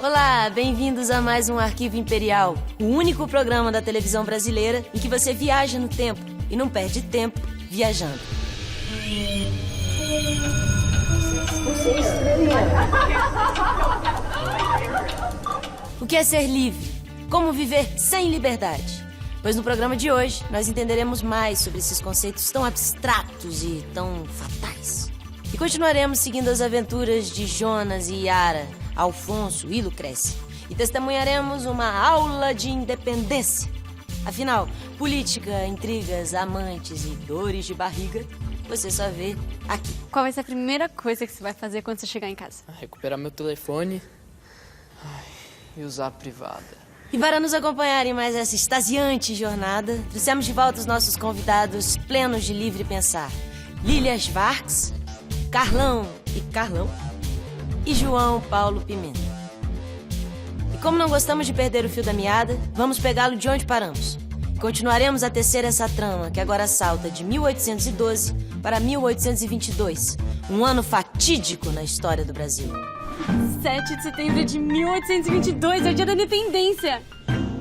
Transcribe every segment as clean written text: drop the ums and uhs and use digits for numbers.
Olá, bem-vindos a mais um Arquivo Imperial, o único programa da televisão brasileira em que você viaja no tempo e não perde tempo viajando. O que é ser livre? Como viver sem liberdade? Pois no programa de hoje nós entenderemos mais sobre esses conceitos tão abstratos e tão fatais. E continuaremos seguindo as aventuras de Jonas e Yara, Alfonso e Lucrécia. E testemunharemos uma aula de independência. Afinal, política, intrigas, amantes e dores de barriga, você só vê aqui. Qual vai ser a primeira coisa que você vai fazer quando você chegar em casa? Recuperar meu telefone e usar a privada. E para nos acompanhar em mais essa extasiante jornada, trouxemos de volta os nossos convidados plenos de livre pensar. Lília Schwartz, Carlão e João Paulo Pimenta. E como não gostamos de perder o fio da meada, vamos pegá-lo de onde paramos. Continuaremos a tecer essa trama que agora salta de 1812 para 1822, um ano fatídico na história do Brasil. 7 de setembro de 1822, é o dia da independência.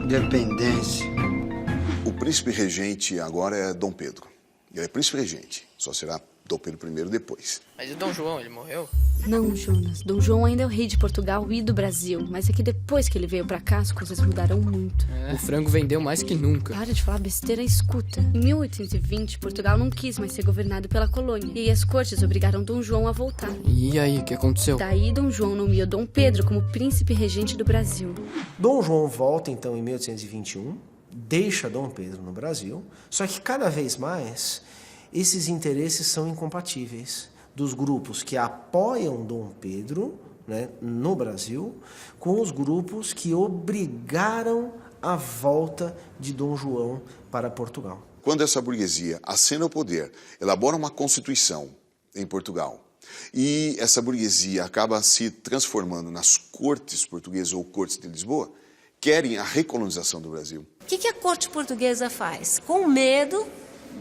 Independência. O príncipe regente agora é Dom Pedro. Ele é príncipe regente, só será Dom Pedro I depois. Mas e Dom João, ele morreu? Não, Jonas. Dom João ainda é o rei de Portugal e do Brasil. Mas é que depois que ele veio pra cá, as coisas mudaram muito. O frango vendeu mais que nunca. Para de falar besteira e escuta. Em 1820, Portugal não quis mais ser governado pela colônia. E aí as cortes obrigaram Dom João a voltar. E aí, o que aconteceu? Daí Dom João nomeou Dom Pedro como príncipe regente do Brasil. Dom João volta, então, em 1821, deixa Dom Pedro no Brasil, só que cada vez mais esses interesses são incompatíveis dos grupos que apoiam Dom Pedro, né, no Brasil, com os grupos que obrigaram a volta de Dom João para Portugal. Quando essa burguesia acena ao poder, elabora uma constituição em Portugal, e essa burguesia acaba se transformando nas cortes portuguesas ou cortes de Lisboa, querem a recolonização do Brasil. O que a corte portuguesa faz? Com medo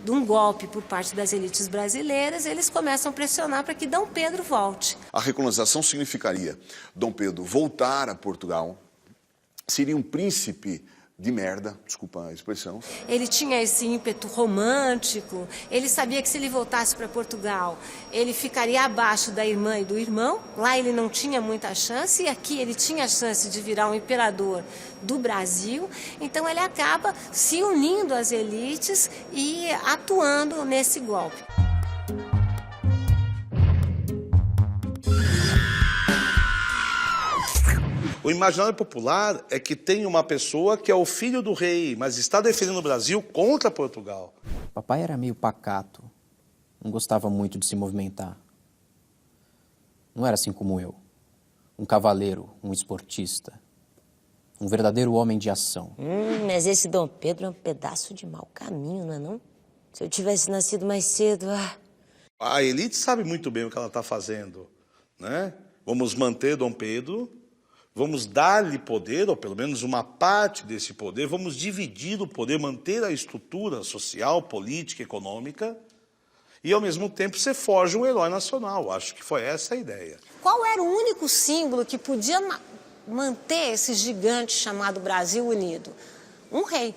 de um golpe por parte das elites brasileiras, eles começam a pressionar para que Dom Pedro volte. A recolonização significaria Dom Pedro voltar a Portugal, seria um príncipe de merda, desculpa a expressão. Ele tinha esse ímpeto romântico, ele sabia que se ele voltasse para Portugal, ele ficaria abaixo da irmã e do irmão, lá ele não tinha muita chance, e aqui ele tinha a chance de virar um imperador do Brasil, então ele acaba se unindo às elites e atuando nesse golpe. O imaginário popular é que tem uma pessoa que é o filho do rei, mas está defendendo o Brasil contra Portugal. Papai era meio pacato, não gostava muito de se movimentar. Não era assim como eu, um cavaleiro, um esportista, um verdadeiro homem de ação. Mas esse Dom Pedro é um pedaço de mau caminho, não é não? Se eu tivesse nascido mais cedo, A elite sabe muito bem o que ela está fazendo, né? Vamos manter Dom Pedro, vamos dar-lhe poder, ou pelo menos uma parte desse poder, vamos dividir o poder, manter a estrutura social, política, econômica, e ao mesmo tempo você forja um herói nacional. Acho que foi essa a ideia. Qual era o único símbolo que podia manter esse gigante chamado Brasil unido? Um rei,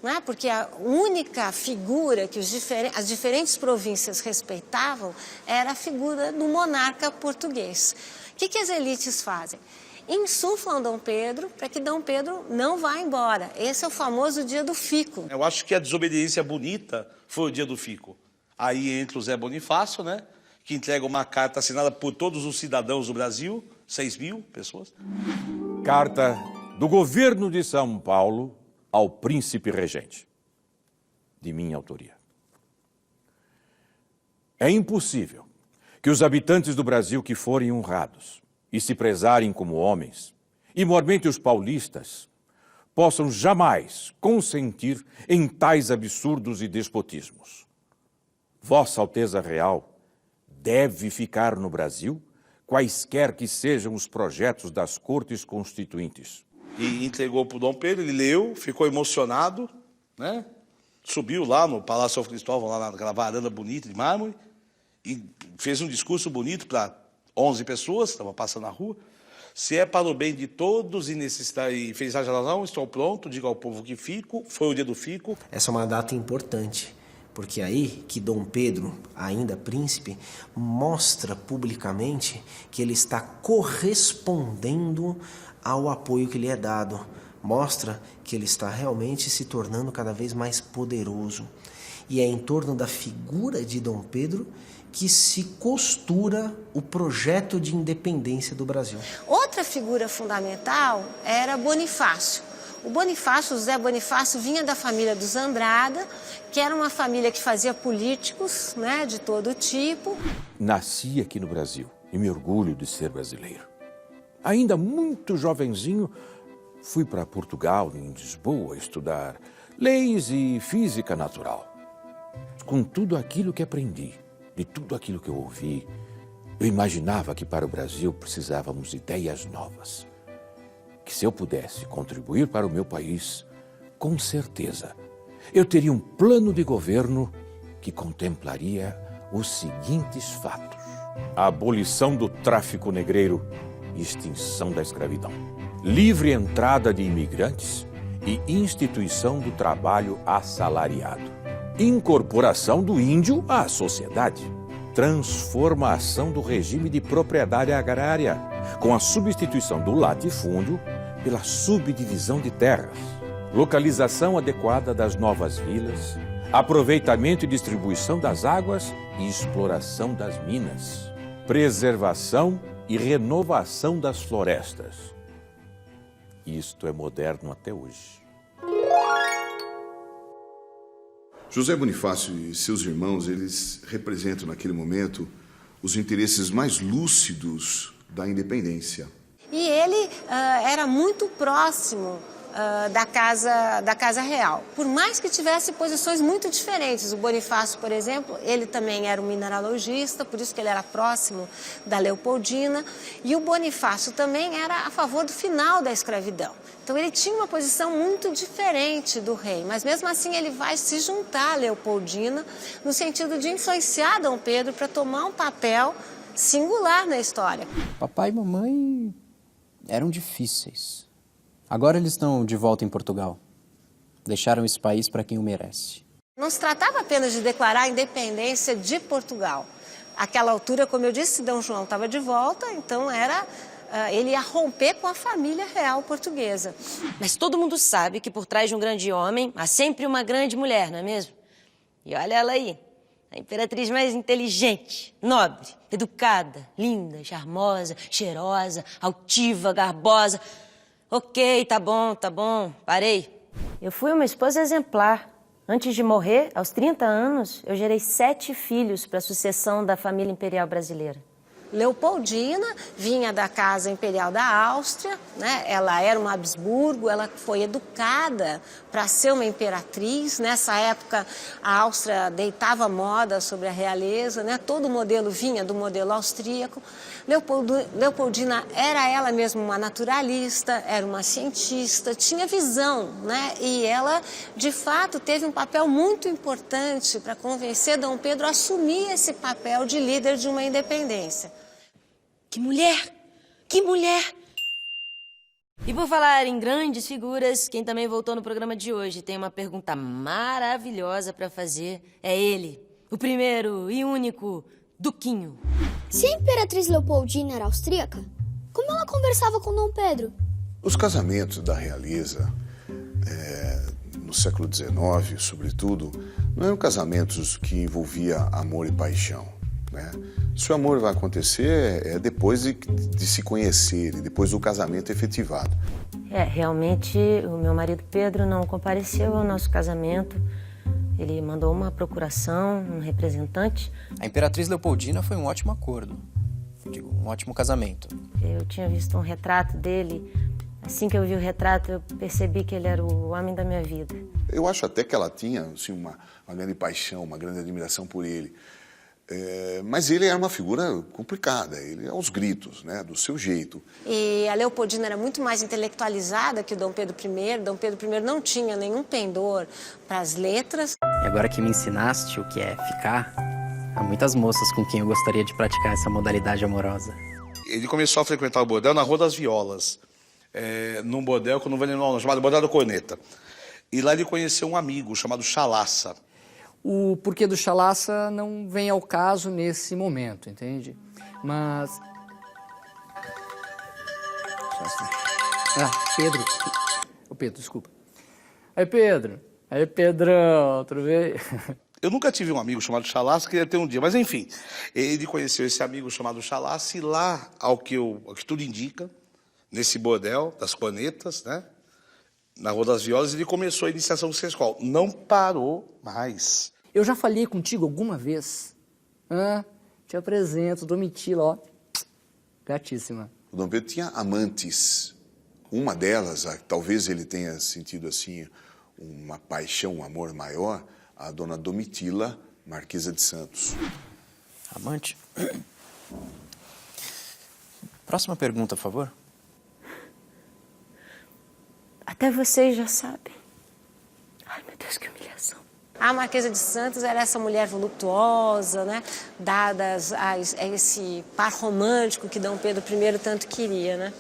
não é? Porque a única figura que as diferentes províncias respeitavam era a figura do monarca português. O que as elites fazem? Insuflam Dom Pedro para que Dom Pedro não vá embora. Esse é o famoso dia do fico. Eu acho que a desobediência bonita foi o dia do fico. Aí entra o Zé Bonifácio, né? Que entrega uma carta assinada por todos os cidadãos do Brasil, 6.000 pessoas. Carta do governo de São Paulo ao príncipe regente, de minha autoria. É impossível que os habitantes do Brasil que forem honrados e se prezarem como homens, e mormente os paulistas, possam jamais consentir em tais absurdos e despotismos. Vossa Alteza Real deve ficar no Brasil, quaisquer que sejam os projetos das cortes constituintes. E entregou para o Dom Pedro, ele leu, ficou emocionado, né? Subiu lá no Palácio São Cristóvão, lá naquela varanda bonita de mármore, e fez um discurso bonito para 11 pessoas, estava passando na rua. Se é para o bem de todos e necessidade e felicidade da nação, estou pronto, digo ao povo que fico, foi o dia do fico. Essa é uma data importante, porque aí que Dom Pedro, ainda príncipe, mostra publicamente que ele está correspondendo ao apoio que lhe é dado. Mostra que ele está realmente se tornando cada vez mais poderoso. E é em torno da figura de Dom Pedro que se costura o projeto de independência do Brasil. Outra figura fundamental era Bonifácio. O Bonifácio, José Bonifácio, vinha da família dos Andrada, que era uma família que fazia políticos, né, de todo tipo. Nasci aqui no Brasil e me orgulho de ser brasileiro. Ainda muito jovenzinho, fui para Portugal, em Lisboa, estudar leis e física natural. Com tudo aquilo que aprendi, de tudo aquilo que eu ouvi, eu imaginava que para o Brasil precisávamos de ideias novas. Que se eu pudesse contribuir para o meu país, com certeza, eu teria um plano de governo que contemplaria os seguintes fatos: a abolição do tráfico negreiro e extinção da escravidão, livre entrada de imigrantes e instituição do trabalho assalariado, incorporação do índio à sociedade, transformação do regime de propriedade agrária, com a substituição do latifúndio pela subdivisão de terras, localização adequada das novas vilas, aproveitamento e distribuição das águas e exploração das minas, preservação e renovação das florestas. Isto é moderno até hoje. José Bonifácio e seus irmãos, eles representam naquele momento os interesses mais lúcidos da independência. E ele era muito próximo da casa real, por mais que tivesse posições muito diferentes. O Bonifácio, por exemplo, ele também era um mineralogista, por isso que ele era próximo da Leopoldina, e o Bonifácio também era a favor do final da escravidão. Então ele tinha uma posição muito diferente do rei, mas mesmo assim ele vai se juntar a Leopoldina no sentido de influenciar Dom Pedro para tomar um papel singular na história. Papai e mamãe eram difíceis. Agora eles estão de volta em Portugal. Deixaram esse país para quem o merece. Não se tratava apenas de declarar a independência de Portugal. Àquela altura, como eu disse, Dom João estava de volta, então ele ia romper com a família real portuguesa. Mas todo mundo sabe que por trás de um grande homem há sempre uma grande mulher, não é mesmo? E olha ela aí, a imperatriz mais inteligente, nobre, educada, linda, charmosa, cheirosa, altiva, garbosa. Ok, tá bom, parei. Eu fui uma esposa exemplar. Antes de morrer, aos 30 anos, eu gerei 7 filhos para a sucessão da família imperial brasileira. Leopoldina vinha da casa imperial da Áustria, né? Ela era uma Habsburgo, ela foi educada para ser uma imperatriz. Nessa época, a Áustria deitava moda sobre a realeza, né? Todo o modelo vinha do modelo austríaco. Leopoldina era ela mesma uma naturalista, era uma cientista, tinha visão, né? E ela, de fato, teve um papel muito importante para convencer Dom Pedro a assumir esse papel de líder de uma independência. Que mulher! Que mulher! E por falar em grandes figuras, quem também voltou no programa de hoje tem uma pergunta maravilhosa para fazer. É ele, o primeiro e único Duquinho. Se a imperatriz Leopoldina era austríaca, como ela conversava com Dom Pedro? Os casamentos da realeza, no século XIX, sobretudo, não eram casamentos que envolviam amor e paixão, né? Se o amor vai acontecer depois de se conhecer e depois do casamento efetivado. Realmente o meu marido Pedro não compareceu ao nosso casamento. Ele mandou uma procuração, um representante. A imperatriz Leopoldina foi um ótimo acordo. Digo, um ótimo casamento. Eu tinha visto um retrato dele. Assim que eu vi o retrato, eu percebi que ele era o homem da minha vida. Eu acho até que ela tinha assim, uma grande paixão, uma grande admiração por ele. Mas ele era uma figura complicada, ele é aos gritos, né, do seu jeito. E a Leopoldina era muito mais intelectualizada que o Dom Pedro I. Dom Pedro I não tinha nenhum pendor para as letras. E agora que me ensinaste o que é ficar, há muitas moças com quem eu gostaria de praticar essa modalidade amorosa. Ele começou a frequentar o bordel na Rua das Violas, num bordel que eu não vou lembrar o nome, chamado Bordel da Corneta. E lá ele conheceu um amigo chamado Chalaça. O porquê do Chalaça não vem ao caso nesse momento, entende? Mas... Pedro. Ô, Pedro, desculpa. Aí, Pedro. Aí, Pedrão, tudo bem? Eu nunca tive um amigo chamado Chalaça, queria ter um dia, mas enfim. Ele conheceu esse amigo chamado Chalaça e lá, ao que tudo indica, nesse bordel das Cornetas, né? Na Rua das Violas, ele começou a iniciação sexual. Não parou mais. Eu já falei contigo alguma vez? Te apresento, Domitila, ó. Gatíssima. O Dom Pedro tinha amantes. Uma delas, talvez ele tenha sentido assim uma paixão, um amor maior, a dona Domitila, Marquesa de Santos. Amante? Próxima pergunta, por favor. Até vocês já sabem. Ai, meu Deus, que humilhação. A Marquesa de Santos era essa mulher voluptuosa, né? Dadas a esse par romântico que Dom Pedro I tanto queria, né?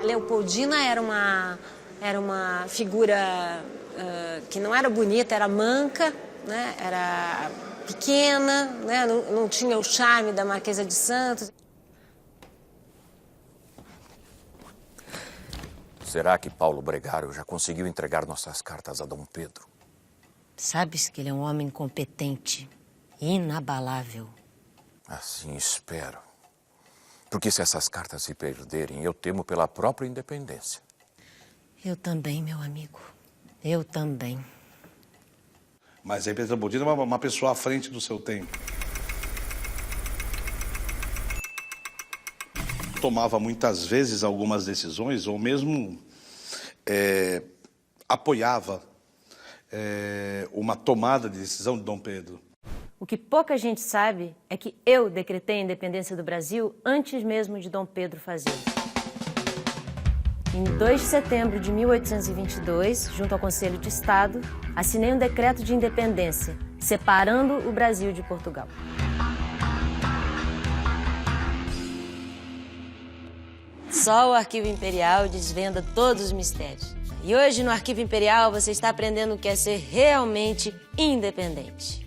A Leopoldina era uma figura que não era bonita, era manca, né? Era pequena, né? Não tinha o charme da Marquesa de Santos. Será que Paulo Bregário já conseguiu entregar nossas cartas a Dom Pedro? Sabes que ele é um homem competente, inabalável. Assim espero. Porque se essas cartas se perderem, eu temo pela própria independência. Eu também, meu amigo. Eu também. Mas aí Pedro Leopoldina é uma pessoa à frente do seu tempo. Tomava muitas vezes algumas decisões, ou mesmo apoiava uma tomada de decisão de Dom Pedro. O que pouca gente sabe é que eu decretei a independência do Brasil antes mesmo de Dom Pedro fazê-lo. Em 2 de setembro de 1822, junto ao Conselho de Estado, assinei um decreto de independência, separando o Brasil de Portugal. Só o Arquivo Imperial desvenda todos os mistérios. E hoje, no Arquivo Imperial, você está aprendendo o que é ser realmente independente.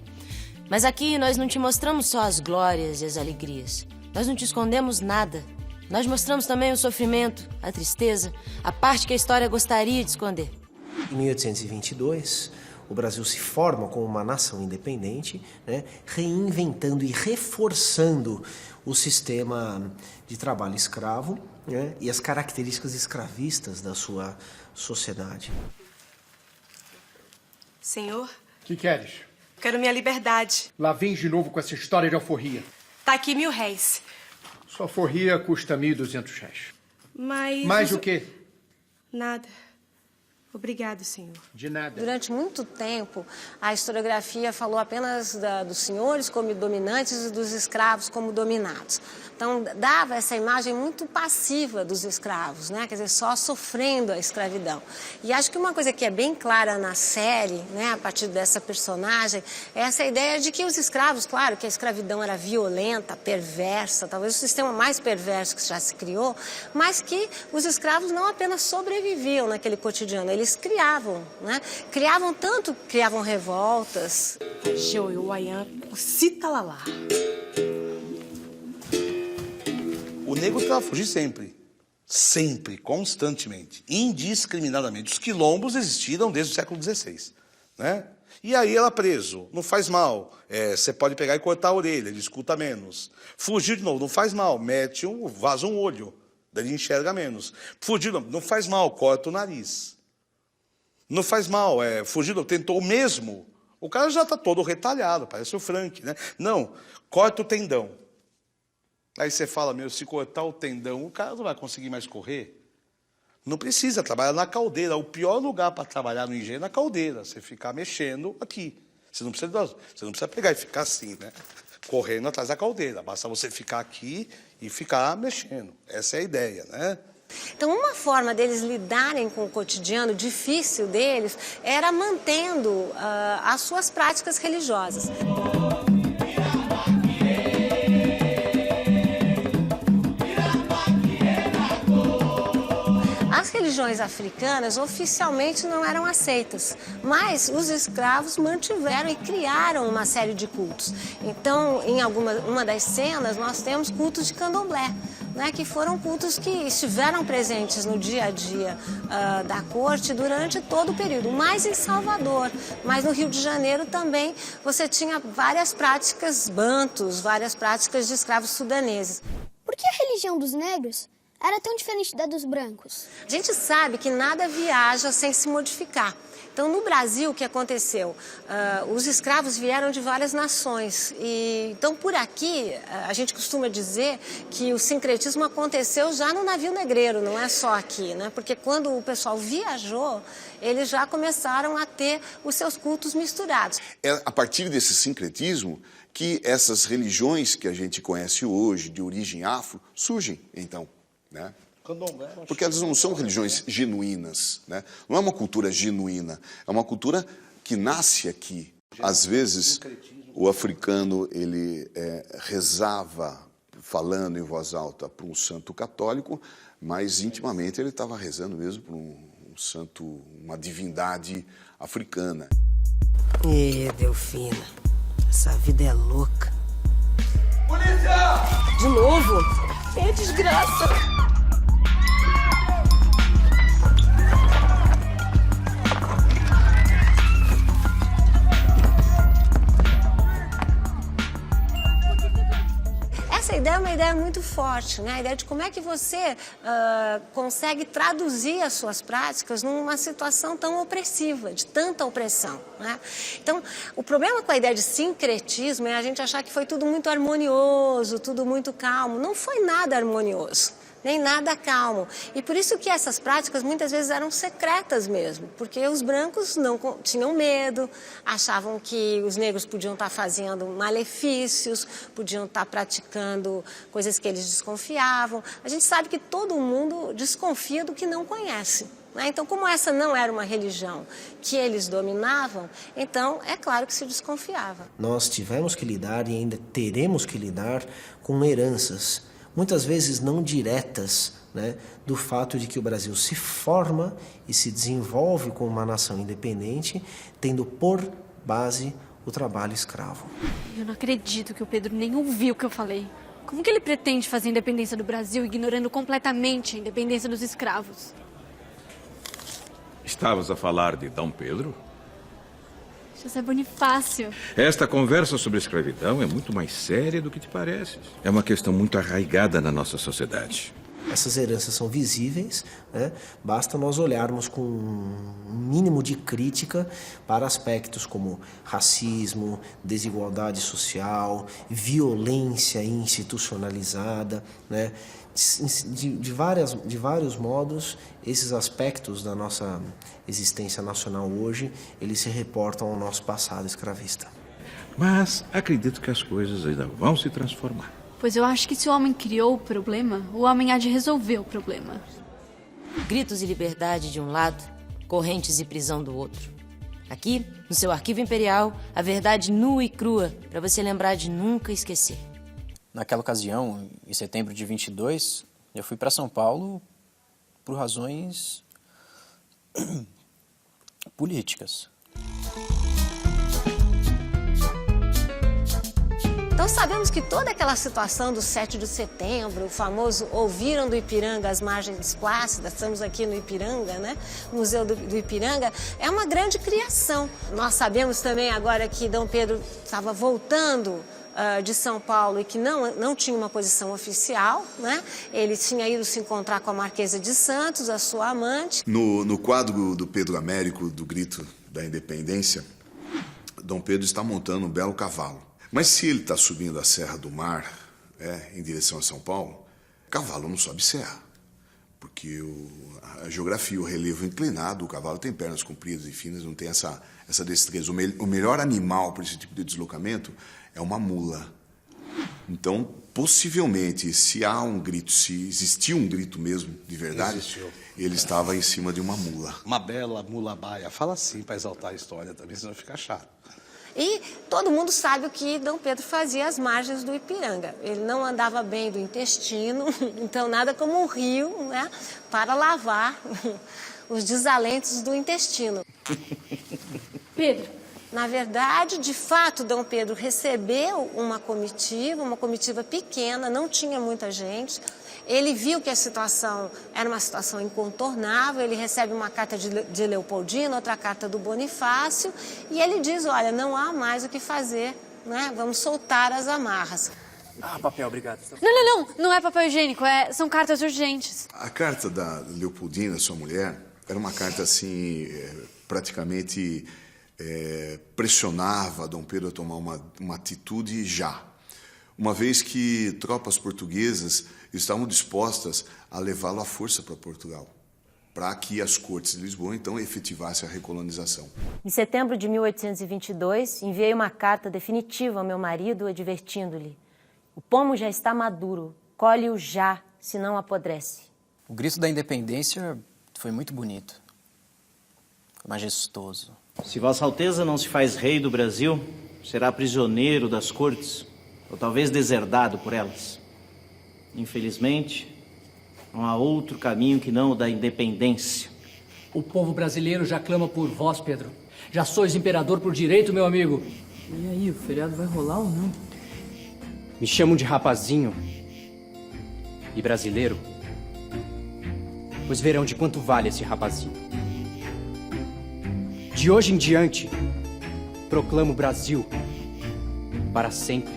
Mas aqui nós não te mostramos só as glórias e as alegrias. Nós não te escondemos nada. Nós mostramos também o sofrimento, a tristeza, a parte que a história gostaria de esconder. Em 1822, o Brasil se forma como uma nação independente, né, reinventando e reforçando o sistema de trabalho escravo, né, e as características escravistas da sua sociedade. Senhor? O que queres? Quero minha liberdade. Lá vens de novo com essa história de alforria. Tá aqui 1.000 réis. Sua alforria custa 1.200 réis. Mas... Mais o quê? Nada. Obrigado, senhor. De nada. Durante muito tempo, a historiografia falou apenas dos senhores como dominantes e dos escravos como dominados. Então, dava essa imagem muito passiva dos escravos, né? Quer dizer, só sofrendo a escravidão. E acho que uma coisa que é bem clara na série, né, a partir dessa personagem, é essa ideia de que os escravos, claro, que a escravidão era violenta, perversa, talvez o sistema mais perverso que já se criou, mas que os escravos não apenas sobreviviam naquele cotidiano, eles criavam, né? Criavam revoltas. O negro tentava fugir sempre. Sempre, constantemente, indiscriminadamente. Os quilombos existiram desde o século XVI, né? E aí ela preso, não faz mal. Você pode pegar e cortar a orelha, ele escuta menos. Fugir de novo, não faz mal. Vaza um olho, daí ele enxerga menos. Fugir não faz mal, corta o nariz. Não faz mal, fugir, tentou mesmo. O cara já está todo retalhado, parece o Frank, né? Não, corta o tendão. Aí você fala, se cortar o tendão, o cara não vai conseguir mais correr. Não precisa, trabalhar na caldeira. O pior lugar para trabalhar no engenho é na caldeira. Você ficar mexendo aqui. Você não precisa pegar e ficar assim, né? Correndo atrás da caldeira. Basta você ficar aqui e ficar mexendo. Essa é a ideia, né? Então, uma forma deles lidarem com o cotidiano difícil deles era mantendo as suas práticas religiosas. religiões africanas oficialmente não eram aceitas, mas os escravos mantiveram e criaram uma série de cultos. Então, em uma das cenas, nós temos cultos de candomblé, né, que foram cultos que estiveram presentes no dia a dia da corte durante todo o período, mais em Salvador, mas no Rio de Janeiro também você tinha várias práticas bantus, várias práticas de escravos sudaneses. Por que a religião dos negros era tão diferente da dos brancos? A gente sabe que nada viaja sem se modificar. Então, no Brasil, o que aconteceu? Os escravos vieram de várias nações. Então, por aqui, a gente costuma dizer que o sincretismo aconteceu já no navio negreiro, não é só aqui, né? Porque quando o pessoal viajou, eles já começaram a ter os seus cultos misturados. É a partir desse sincretismo que essas religiões que a gente conhece hoje, de origem afro, surgem, então, né? Porque elas não são religiões genuínas, né? Não é uma cultura genuína, é uma cultura que nasce aqui. Às vezes, o africano, ele rezava, falando em voz alta, para um santo católico, mas intimamente ele estava rezando mesmo para um santo, uma divindade africana. Delfina, essa vida é louca. Polícia! De novo? É desgraça. Essa ideia é uma ideia muito forte, né? A ideia de como é que você consegue traduzir as suas práticas numa situação tão opressiva, de tanta opressão, né? Então, o problema com a ideia de sincretismo é a gente achar que foi tudo muito harmonioso, tudo muito calmo. Não foi nada harmonioso, nem nada calmo. E por isso que essas práticas muitas vezes eram secretas mesmo, porque os brancos não tinham medo, achavam que os negros podiam estar fazendo malefícios, podiam estar praticando coisas que eles desconfiavam. A gente sabe que todo mundo desconfia do que não conhece, né? Então, como essa não era uma religião que eles dominavam, então é claro que se desconfiava. Nós tivemos que lidar e ainda teremos que lidar com heranças, muitas vezes não diretas, né, do fato de que o Brasil se forma e se desenvolve como uma nação independente, tendo por base o trabalho escravo. Eu não acredito que o Pedro nem ouviu o que eu falei. Como que ele pretende fazer a independência do Brasil ignorando completamente a independência dos escravos? Estavas a falar de Dom Pedro? José Bonifácio. Esta conversa sobre escravidão é muito mais séria do que te parece. É uma questão muito arraigada na nossa sociedade. Essas heranças são visíveis, né? Basta nós olharmos com um mínimo de crítica para aspectos como racismo, desigualdade social, violência institucionalizada, né? De vários modos, esses aspectos da nossa existência nacional hoje, eles se reportam ao nosso passado escravista. Mas acredito que as coisas ainda vão se transformar. Pois eu acho que se o homem criou o problema, o homem há de resolver o problema. Gritos de liberdade de um lado, correntes e prisão do outro. Aqui, no seu arquivo imperial, a verdade nua e crua, para você lembrar de nunca esquecer. Naquela ocasião, em setembro de 22, eu fui para São Paulo por razões políticas. Então sabemos que toda aquela situação do 7 de setembro, o famoso ouviram do Ipiranga as margens plácidas, estamos aqui no Ipiranga, né? O Museu do Ipiranga, é uma grande criação. Nós sabemos também agora que Dom Pedro estava voltando de São Paulo e que não tinha uma posição oficial, né? Ele tinha ido se encontrar com a Marquesa de Santos, a sua amante. No quadro do Pedro Américo, do Grito da Independência, Dom Pedro está montando um belo cavalo. Mas se ele está subindo a Serra do Mar, em direção a São Paulo, cavalo não sobe serra. Porque a geografia, o relevo inclinado, o cavalo tem pernas compridas e finas, não tem essa destreza. O melhor animal para esse tipo de deslocamento é uma mula. Então, possivelmente, se há um grito, se existiu um grito mesmo, de verdade, ele estava em cima de uma mula. Uma bela mula baia. Fala assim para exaltar a história também, senão fica chato. E todo mundo sabe o que Dom Pedro fazia às margens do Ipiranga. Ele não andava bem do intestino, então nada como um rio, né, para lavar os desalentos do intestino. Pedro, Na verdade, de fato, Dom Pedro recebeu uma comitiva pequena, não tinha muita gente. Ele viu que a situação era uma situação incontornável, ele recebe uma carta de Leopoldina, outra carta do Bonifácio, e ele diz, olha, não há mais o que fazer, né? Vamos soltar as amarras. Ah, papel, obrigado. Não é papel higiênico, são cartas urgentes. A carta da Leopoldina, sua mulher, era uma carta assim, praticamente pressionava Dom Pedro a tomar uma atitude já. Uma vez que tropas portuguesas estavam dispostas a levá-lo à força para Portugal, para que as cortes de Lisboa, então, efetivassem a recolonização. Em setembro de 1822, enviei uma carta definitiva ao meu marido, advertindo-lhe: o pomo já está maduro, colhe-o já, senão apodrece. O grito da independência foi muito bonito. Foi majestoso. Se Vossa Alteza não se faz rei do Brasil, será prisioneiro das cortes, ou talvez deserdado por elas. Infelizmente, não há outro caminho que não o da independência. O povo brasileiro já clama por vós, Pedro. Já sois imperador por direito, meu amigo. E aí, o feriado vai rolar ou não? Me chamam de rapazinho e brasileiro, pois verão de quanto vale esse rapazinho. De hoje em diante, proclamo o Brasil para sempre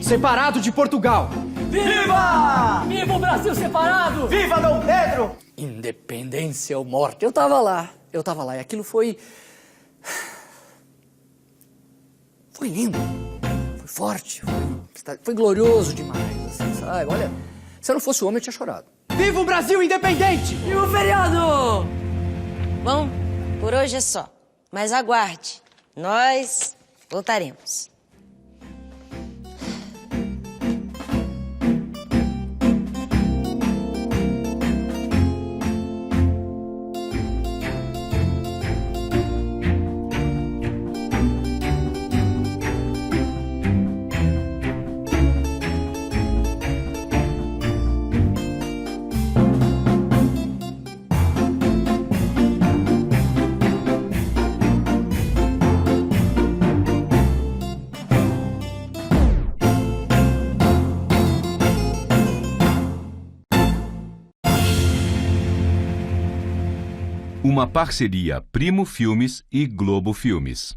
separado de Portugal. Viva! Viva o Brasil separado! Viva Dom Pedro! Independência ou morte. Eu tava lá. E aquilo foi lindo. Foi forte. Foi glorioso demais, assim, sabe? Olha, se eu não fosse homem, eu tinha chorado. Viva o Brasil independente! Viva o feriado! Bom, por hoje é só. Mas aguarde, nós voltaremos. Uma parceria Primo Filmes e Globo Filmes.